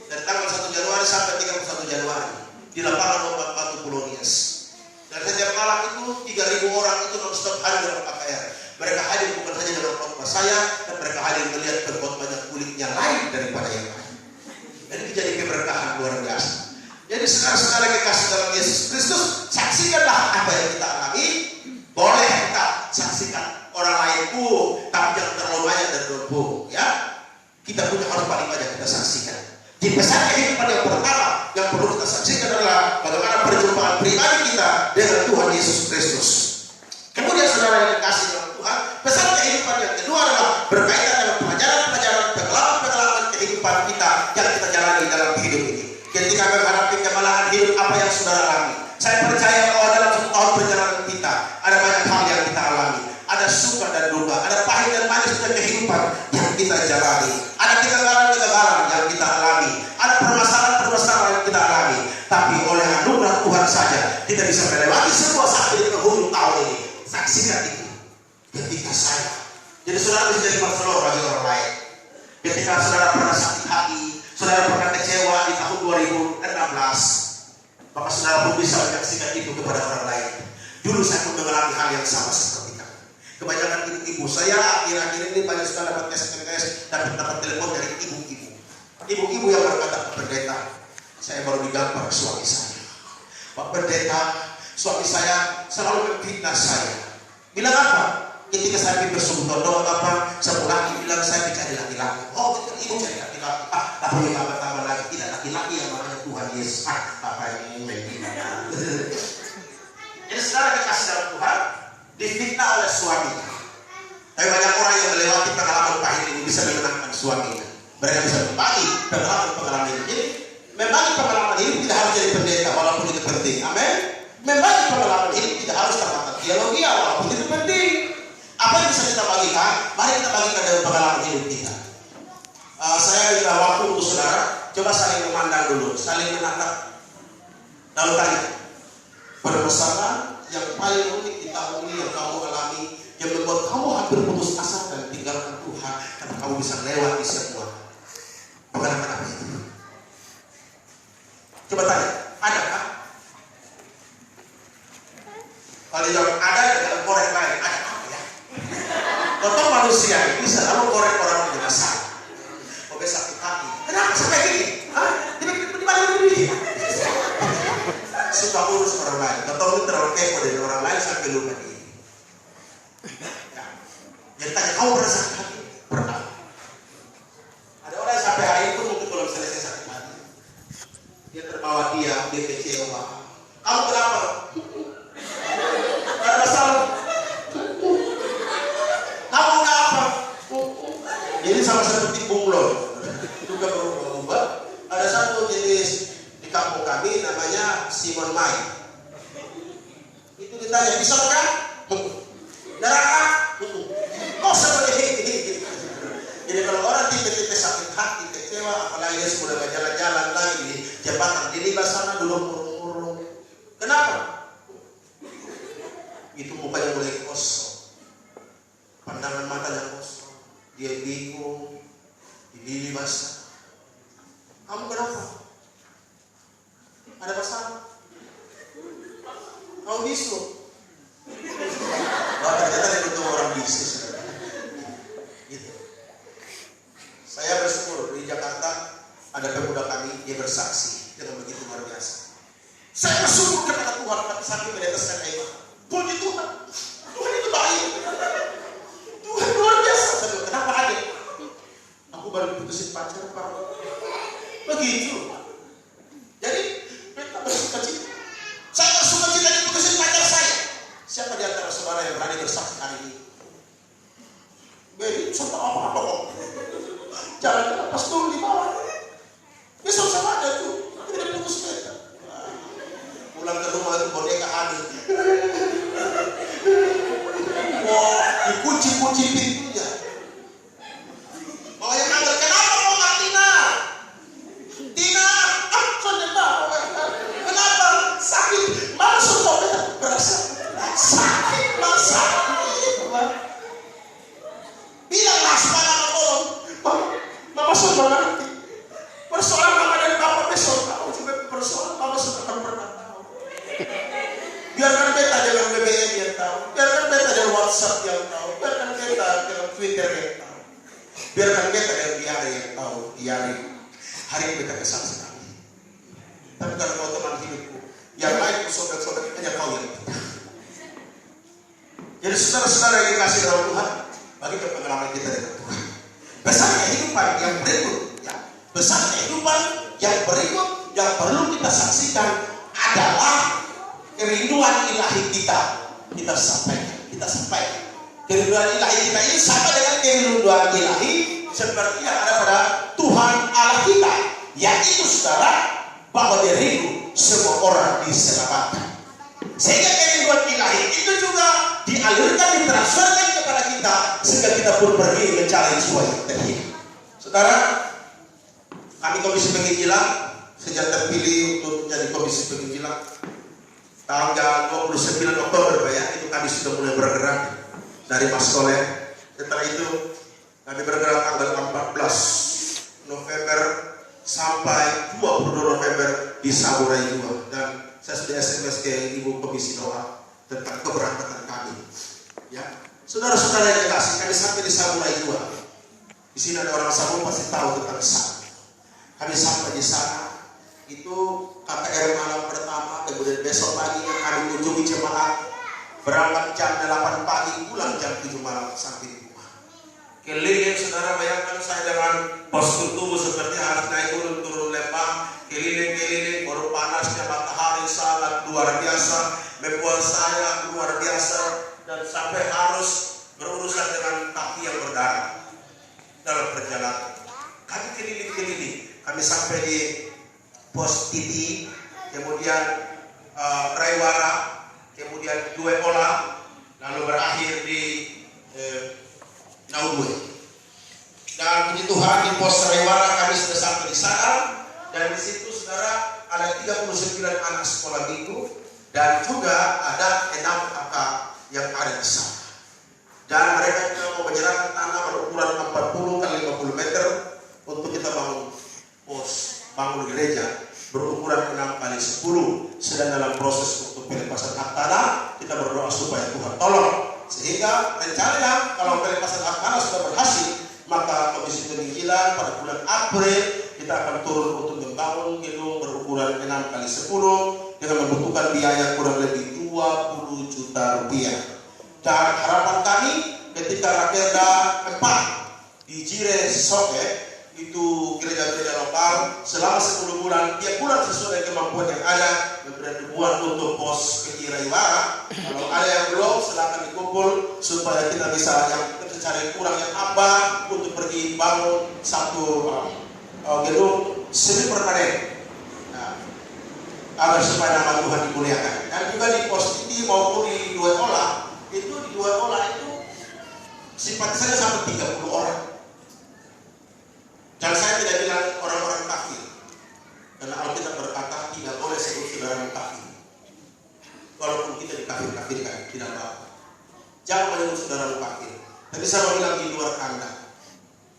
Dari tanggal 1 Januari sampai 31 Januari. Di lapangan Lomba Batu Polonius. Dan setiap malam itu 3.000 orang itu non-stop hadir dalam KKR. Mereka hadir bukan saja dalam khotbah saya, dan mereka hadir melihat berkhotbahnya kulitnya lain daripada yang lain. Dan itu jadi keberkahan luar biasa. Jadi saudara-saudara kekasih dalam Yesus Kristus, saksikanlah apa yang kita alami. Boleh kita saksikan orang lain tapi jangan terlalu banyak dan terlalu ya. Kita punya harus paling banyak kita saksikan. Di pesan kehidupan yang pertama yang perlu kita saksikan adalah bagaimana perjumpaan pribadi kita dengan Tuhan Yesus Kristus. Kemudian saudara yang dikasih dalam Tuhan, pesan kehidupan yang kedua adalah berkaitan dengan pelajaran-pelajaran, pengalaman-pengalaman kehidupan kita yang kita jalani dalam hidup ini. Ketika menghadapi kemalahan hidup apa yang saudara alami, saya percaya bahwa dalam 1 tahun perjalanan kita ada banyak hal yang kita alami. Ada suka dan duka, ada pahit dan manis dari kehidupan yang kita jalani. Ada kegagalan-kegagalan yang kita alami. Ada permasalahan-permasalahan yang kita alami. Tapi oleh anugerah Tuhan saja kita bisa melewati semua sampai di penghujung tahun ini. Saksikan itu ketika saya. Jadi saudara bisa jadi konselor bagi orang lain. Ketika saudara pernah sakit hati, saudara pernah kecewa di tahun 2016, maka saudara pun bisa menyaksikan itu kepada orang lain. Dulu saya pun mengalami hal yang sama seperti kamu. Kebanyakan ibu-ibu saya akhir-akhir ini banyak sekali dapat SMS dan dapat telepon dari ibu-ibu. Ibu-ibu yang berkata, Pak Pendeta, saya baru digampar suami saya. Pak Pendeta, suami saya selalu memfitnah saya. Bilang apa? Ketika saya pergi bersungguh-sungguh apa? Sepulang bilang saya mencari laki-laki. Oh betul, ibu cari laki-laki. Tapi yang pertama lagi tidak laki-laki yang namanya Tuhan Yesus. Apa ini menghina? Jadi saudara dikasih dalam Tuhan difitnah oleh suaminya. Tapi banyak orang yang melewati pengalaman pahit ini bisa menyenangkan suaminya. Mereka bisa berbagi pengalaman ini. Jadi membagi pengalaman ini tidak harus jadi pendeta walaupun itu penting. Amin. Membagi pengalaman ini tidak harus terbatas teologi walaupun itu penting. Apa yang bisa kita bagikan? Mari kita bagikan dari pengalaman hidup kita. Saya minta waktu untuk saudara. Coba saling memandang dulu, saling menatap. Lalu tanya, permasalahan yang paling unik di tahun ini yang kamu alami, yang membuat kamu hampir putus asa dan tinggalkan Tuhan, karena kamu bisa melewati semua. Pengalaman apa itu? Coba tanya, ada kan? Kalau jawab ada, dalam korek lain, ada apa ya? Contoh manusia ini selalu korek orang dengan salah. Oke, sakit hati. Kenapa sampai gini? Hah? Di mana ini? Suka urus orang lain. Contoh ini terlalu kepo dari orang lain sampai lupa diri. Ya. Jadi tanya, kamu pernah sakit hati? Pernah. Ada orang yang sampai hari itu mungkin belum selesai sakit hati. Dia terbawa juga berubah-ubah. Ada satu jenis di kampung kami namanya Simon Mai. Itu ditanya, di surga? Neraka? Kok seperti ini? Jadi kalau orang tipe-tipe sakit hati, kecewa, apalagi dia sudah berjalan-jalan lagi di jembatan di libat sana dulu murung-murung. Kenapa? Itu mukanya mulai kosong, pandangan matanya kosong, dia bingung, ini basah. Kamu kenapa? Ada masalah? Kamu bisu? Wah, ternyata dia butuh orang bisu. Gitu. Saya bersyukur di Jakarta ada pemuda kami, dia bersaksi dengan begitu luar biasa. Saya bersyukur kepada Tuhan, tapi saking meneteskan air mata. Puji Tuhan, Tuhan itu baik. Tuhan luar biasa. Saya bilang, kenapa adik? Aku baru diputusin pacar, Pak. Begitu. Jadi, mereka bersuka cita. Saya bersuka cita diputusin pacar saya. Siapa di antara saudara yang berani bersaksi hari ini? Beri, contoh apa-apa kok. Jangan pas turun di bawah. Besok sama aja tuh. Nanti dia putus mereka. Pulang ke rumah itu boneka hadir. Wah, dikunci-kunci pintunya. Makanya kangen, kenapa mau nggak Tina? Tina, kenapa? Sakit, masuk kok kita berasa sakit, bilanglah sama mama tolong, mama sudah ngerti. Persoalan mama dan papa besok tahu juga persoalan mama sudah akan pernah tahu. Biarkan beta dengan BBM yang tahu, biarkan beta dengan WhatsApp yang tahu, biarkan beta dengan Twitter yang tahu, biarkan beta dengan diari yang tahu, diari. Hari ini beta kesal sekali. Tapi kalau kau teman hidupku, yang lain sobat-sobat hanya kau yang tahu. Jadi saudara-saudara yang dikasih dalam Tuhan, bagi pengalaman kita dengan Tuhan. Besarnya kehidupan yang berikut, ya. Besarnya kehidupan yang berikut yang perlu kita saksikan adalah kerinduan ilahi kita sampaikan. Kerinduan ilahi kita ini sama dengan kerinduan ilahi seperti yang ada pada Tuhan Allah kita, yaitu saudara bahwa dia rindu semua orang diselamatkan. Sehingga kerinduan ilahi itu juga dialirkan, ditransferkan kepada kita sehingga kita pun pergi mencari jiwa yang terhilang. Saudara, kami Komisi Penginjilan sejak terpilih untuk menjadi Komisi Penginjilan tanggal 29 Oktober Pak ya, itu kami sudah mulai bergerak dari Mas Soleh. Setelah itu kami bergerak tanggal 14 November sampai 22 November di Saburai 2, dan saya sudah SMS ke Ibu Komisi Doa tentang keberangkatan kami. Ya, saudara-saudara yang kasih, kami sampai di Saburai 2. Di sini ada orang Sabun pasti tahu tentang Sabun. Kami sampai di sana, itu KKR malam pertama, kemudian besok pagi kami kunjungi jemaat, berangkat jam 8 pagi, pulang jam 7 malam sampai di rumah. Keliling saudara, bayangkan saya dengan postur tubuh seperti harus naik turun lembah, keliling, baru panasnya matahari sangat luar biasa, membuat saya luar biasa, dan sampai harus berurusan dengan kaki yang berdarah dalam perjalanan. Kami keliling, kami sampai di pos TV, kemudian Raiwara, kemudian Dueola, lalu berakhir di Naudue. Dan puji Tuhan di pos Raiwara kami sudah sampai di sana, dan di situ saudara ada 39 anak sekolah minggu dan juga ada 6 kakak yang ada di sana. Dan mereka juga mau menyerahkan tanah berukuran 40 kali 50 meter untuk kita bangun gereja berukuran 6 kali 10. Sedang dalam proses untuk pelepasan hak tanah, kita berdoa supaya Tuhan tolong, sehingga rencananya kalau pelepasan hak tanah sudah berhasil, maka Komisi Penginjilan pada bulan April kita akan turun untuk membangun gedung berukuran 6 kali 10 dengan membutuhkan biaya kurang lebih 20 juta rupiah. Dan harapan kami ketika Rakerda 4 di Jire Soke, itu gereja-gereja lokal, selama 10 bulan, tiap bulan sesuai dengan kemampuan yang ada, memberikan dukungan untuk pos ke Raiwara. Kalau ada yang belum, silakan dikumpul supaya kita bisa yang cari kurang yang apa untuk pergi bangun satu gedung semi permanen. Nah, agar supaya nama Tuhan dimuliakan. Dan juga di Pos Titi maupun di Dua Olah itu simpatisannya sampai 30 orang. Dan saya tidak bilang orang-orang kafir, karena Alkitab berkata tidak boleh sebut saudara kafir. Walaupun kita dikafir-kafirkan, tidak apa-apa. Jangan menyebut saudara kafir. Tapi saya mau bilang di luar kandang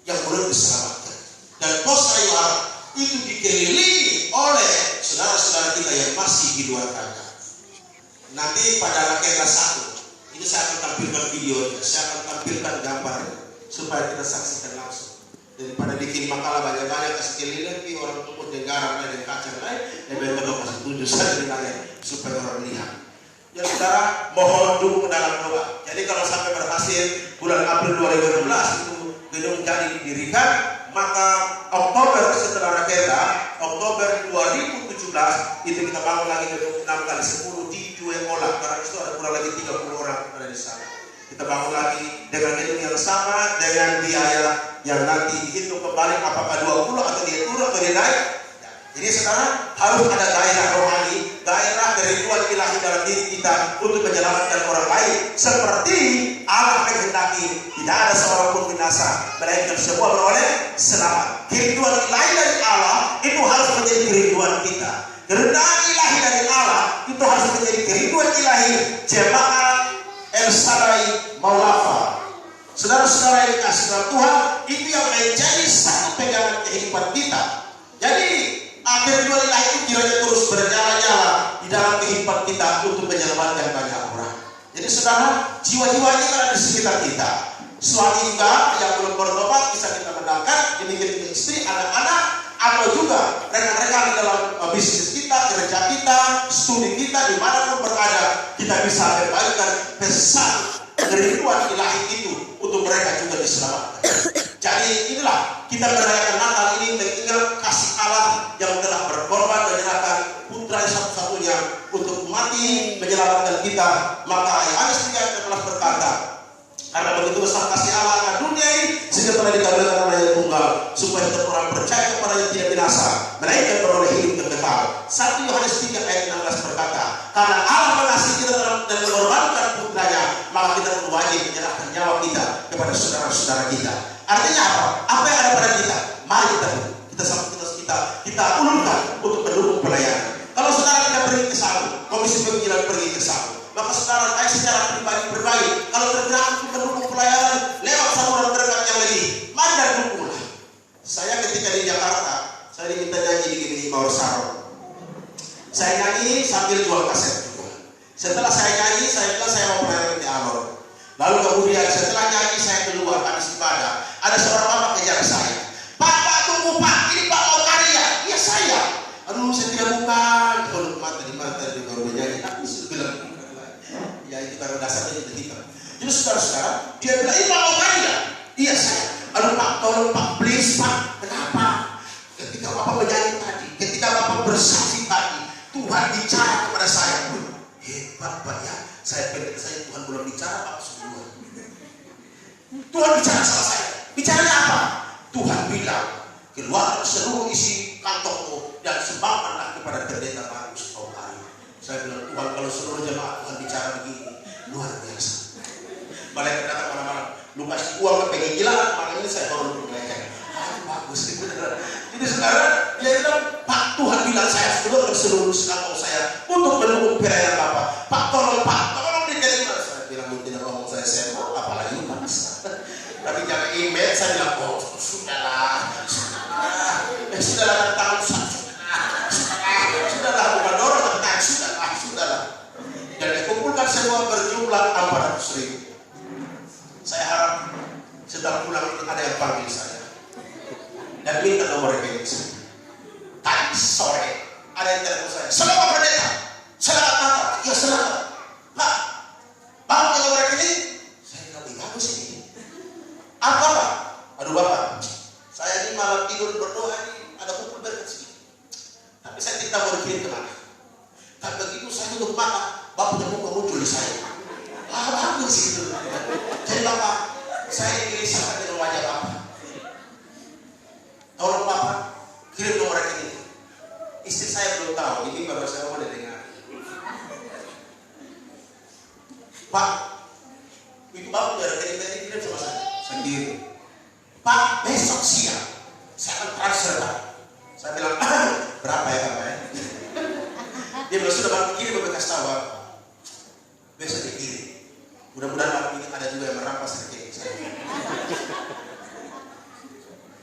yang belum diselamatkan. Dan Pos Kayu Arum itu dikelilingi oleh saudara-saudara kita yang masih di luar kandang. Nanti pada Rakela 1 ini saya akan tampilkan videonya, saya akan tampilkan gambarnya supaya kita saksikan langsung. Daripada bikin makalah banyak-banyak kasih keliling orang tukut negara dan kacang lain, lebih baik kasih tunjuk saja di layar supaya orang lihat. Ya saudara, mohon dukung dalam doa. Jadi kalau sampai berhasil bulan April 2016 itu gedung jadi didirikan, maka Oktober setelah Rakela, Oktober 2017 itu kita bangun lagi gedung 6x10 di Dua Olah, karena itu ada kurang lagi 30 orang ada di sana. Kita bangun lagi dengan gedung yang sama dengan biaya yang nanti dihitung kembali apakah 20 atau dia turun atau dia naik. Jadi sekarang harus ada gairah rohani, gairah kerinduan ilahi dalam diri kita untuk menyelamatkan orang lain. Seperti Allah menghendaki tidak ada seorang pun binasa, melainkan semua beroleh selamat. Kerinduan ilahi dari Allah itu harus menjadi kerinduan kita. Kerendahan ilahi dari Allah itu harus menjadi kerinduan ilahi jemaat El Shaddai Maulafa. Saudara-saudara yang dikasihi dalam Tuhan, itu yang menjadi satu pegangan kehidupan kita. Jadi kerinduan ilahi itu kiranya terus berjalan-jalan di dalam kehidupan kita untuk menyelamatkan banyak orang. Jadi saudara, jiwa-jiwa ini kan ada di sekitar kita. Suami juga yang belum bertobat bisa kita menangkan, demikian istri, anak-anak, atau juga rekan-rekan di dalam bisnis kita, kerja kita, studi kita, dimanapun berada, kita bisa membagikan pesan kerinduan ilahi itu untuk mereka juga diselamatkan. Jadi inilah kita merayakan Natal ini mengingat kasih Allah yang telah berkorban menyerahkan putra satu-satunya untuk mati menyelamatkan kita. Maka Yohanes 3:16 berkata, karena begitu besar kasih Allah akan dunia ini sehingga telah dikabulkan anaknya tunggal supaya setiap orang percaya kepadanya tidak binasa melainkan beroleh hidup yang kekal. 1 Yohanes 3:16 berkata, karena Allah mengasihi kita dan mengorbankan putranya, maka kita wajib menyerahkan nyawa kita kepada saudara-saudara kita. Artinya apa? Apa yang ada pada kita? Mari kita ulurkan untuk mendukung pelayanan. Kalau saudara tidak pergi ke satu, komisi penginjilan pergi ke satu, maka saudara baik secara pribadi berbagi. Kalau tergerak untuk mendukung pelayanan lewat saluran berkat yang lebih, mari dan dukunglah. Saya ketika di Jakarta, saya diminta nyanyi di GBI Mawar Saron. Saya nyanyi sambil jual kaset juga. Setelah saya nyanyi, saya bilang saya mau pelayanan di Alor. Lalu kemudian setelah nyanyi saya keluar habis ibadah. Ada seorang bapak kejar saya. Pak tunggu Pak, ini Pak mau karya. Iya saya. Aduh saya tidak bukan. Kalau mata di baru nyanyi. Aku sudah bilang ya itu karena dasarnya itu hitam. Jadi saudara-saudara, dia bilang ini Pak mau karya. Iya saya. Aduh Pak tolong Pak, please Pak. Kenapa? Ketika Bapak menyanyi tadi, ketika Bapak bersaksi tadi, Tuhan bicara kepada saya. Hebat Pak ya. Saya Tuhan belum bicara Pak semua. Tuhan bicara sama saya. Bicaranya apa? Tuhan bilang, keluar seluruh isi kantongmu dan sumbangkanlah kepada pendeta Markus Tokari. Saya bilang, Tuhan kalau seluruh jemaat Tuhan bicara begini, luar biasa. Malaikat datang malam-malam, lu kasih uang ke penginjilan, malam ini saya baru berkelekeh. Bagus. Jadi sekarang dia bilang, Pak Tuhan bilang saya keluarkan seluruh kantong saya untuk mendukung pelayanan Bapak. Pak tolong diterima. Saya bilang, lu tidak ngomong saya mau, apalagi lu bangsa. Tapi jangan email, saya bilang, oh sudahlah tentang sudahlah bukan dorong tentang sudahlah. Dan dikumpulkan semua berjumlah 400.000. Saya harap setelah pulang itu ada yang panggil saya dan minta nomor rekening saya. Tadi sore ada yang telepon saya, selamat pendeta, selamat Natal, ya selamat. Pak, mau ke nomor rekening? Saya bilang, bagus ini. Apa Pak? Aduh Bapak, saya ini malam tidur berdoa ini ada kumpul berkat sedikit. Tapi saya tidak mau dikirim kemana. Dan begitu saya tutup mata, Bapak terbuka muncul di saya. Bagus itu. Jadi Bapak, saya ingin disahkan dengan wajah Bapak. Tolong Bapak, tahu, ini baru saya mau dengar. Pak, itu bapak udah dari kirim sama saya sendiri. Pak, besok siang saya akan transfer Pak. Saya bilang, berapa ya Pak? Dia bilang sudah Pak kirim, Bapak kasih tahu Pak. Besok dikirim. Mudah-mudahan malam ini ada juga yang merampas rekening saya.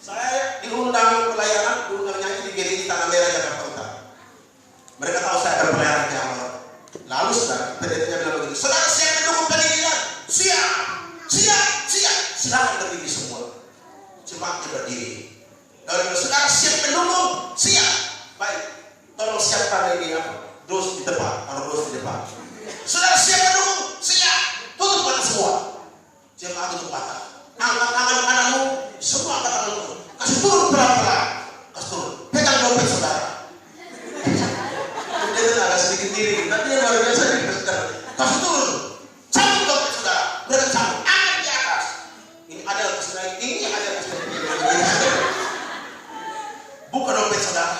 Saya diundang pelayanan, diundang nyanyi di GDI Tanah Merah Jakarta Utara. Mereka tahu saya akan pelayanan di awal. Lalu saudara, pendetanya bilang begitu, saudara siap mendukung pendidikan? Siap. Silakan berdiri semua. Jemaatnya berdiri. Lalu saudara siap mendukung? Siap. Baik, tolong siapkan ini apa? Dos di depan, taruh dos di depan. Saudara siap mendukung? Siap. Tutup mata semua. Jemaat tutup mata. Angkat tangan kananmu, semua angkat tanganmu. Kasih turun pelan-pelan. Kasih turun. Pegang dompet saudara. Kemudian ada sedikit diri. Nanti yang luar biasa nih saudara. Kasih turun. Cabut dompet saudara. Mereka cabut. Angkat di atas. Ini ada saudara. Ini ada saudara. Buka dompet saudara.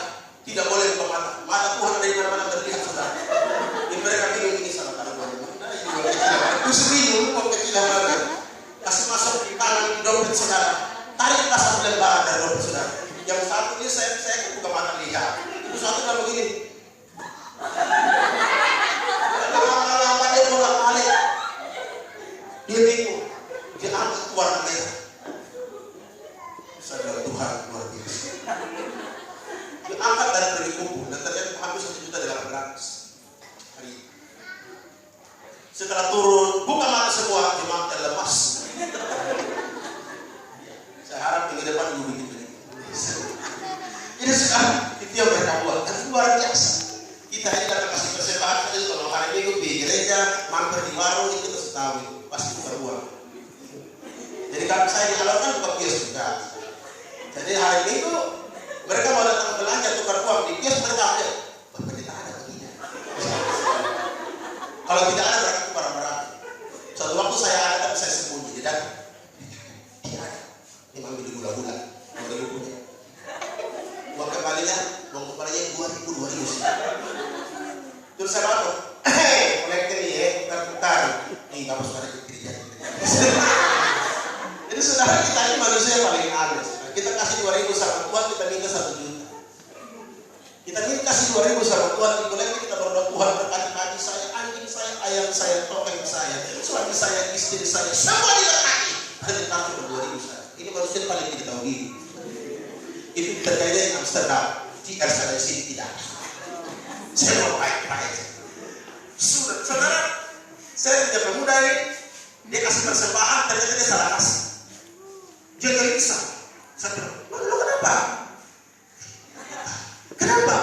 Tidak boleh buka mata. Mata Tuhan dari mana-mana terlihat saudara. Ini mereka bingung ini salah taruh mana. Terus bingung kok kecilan banget. Kasih masuk di tangan di dompet saudara. Tarik satu lembaran dari dompet saudara. Yang satu ini saya buka mata lihat. Itu satu kan begini. Lama-lama dia bolak-balik. Dia bingung. Dia angkat warna merah. Saudara Tuhan luar biasa. Dia angkat dari pergi kumpul dan ternyata hampir 1.800.000 hari. Setelah turun, buka mata semua, jemaat terlepas. Saya harap minggu depan ibu begitu. Ini sekarang itu yang mereka buat kan luar biasa. Kita ini datang kasih persembahan saja kalau hari minggu di gereja, mampir di warung itu terus tahu itu pasti tukar uang. Jadi kalau saya di Alor kan buka kios juga. Jadi hari minggu mereka mau datang belanja tukar uang di kios mereka ada. Bapak kita ada begini. Kalau tidak ada mereka tukar barang. Suatu waktu saya ada tapi saya sembunyi di datang. Dia ada. Dia ambil di bulan-bulan. Uang ribunya. Uang kembalinya 2.000 sih. Terus saya bantu. Kolektor ini ya, tukar-tukar. Nih bapak sudah kerja. Jadi saudara kita ini manusia yang paling halus. Kita kasih 2.000 sama Tuhan, kita minta 1 juta. Kita minta kasih 2.000 sama Tuhan, di kolektor kita berdoa Tuhan berkati kaki saya, anjing saya, ayam saya, topeng saya, suami saya, istri saya, semua diberkati. Ada tahu 2.000 saya. Ini manusia paling tidak tahu diri. Itu terjadi di Amsterdam, di RCTC tidak. Saya mau baik-baik. Saudara, saya tidak pemuda ini, dia kasih persembahan, ternyata dia salah kasih. Dia gelisah. Saya bilang, lu kenapa? Kenapa?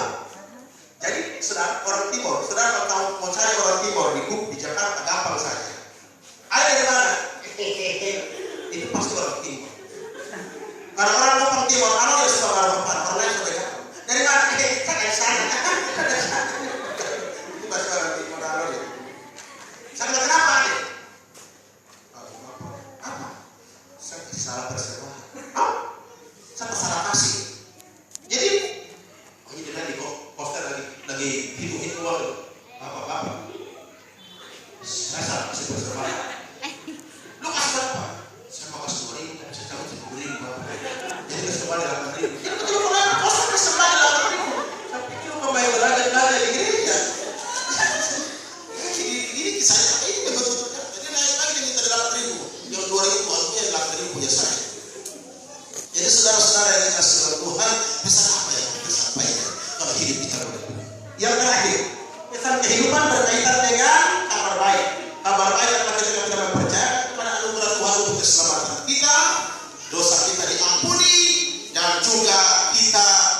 Jadi, saudara orang Timur, saudara kalau mau cari orang Timur di Jakarta gampang saja. Ada dari mana? Itu pasti orang Timur. Karena orang Timur, orang yang suka orang lain suka jauh. Dari mana? Saya sana. Itu pasti orang Timur, orang lain. Saya bilang, kenapa? Apa? Saya salah persembahan. Saya salah kasih. Jadi, ini dia lagi poster lagi hitung uang. Bapak. Saya salah kasih persembahan. Lu kasih berapa? Saya mau kasih 2.000, saya tahu 10.000 Bapak. Jadi persembahan 8.000. Jadi betul kenapa poster persembahan 8.000? Saya pikir lu membayar belajar di gereja. Ini kisahnya ini betul-betul. Jadi naik lagi dia minta 8.000. Yang 2.000 maksudnya 8.000 punya saya. Jadi saudara-saudara yang dikasih oleh Tuhan, pesan apa yang kita sampaikan kalau hidup kita boleh? Yang terakhir, pesan kehidupan berkaitan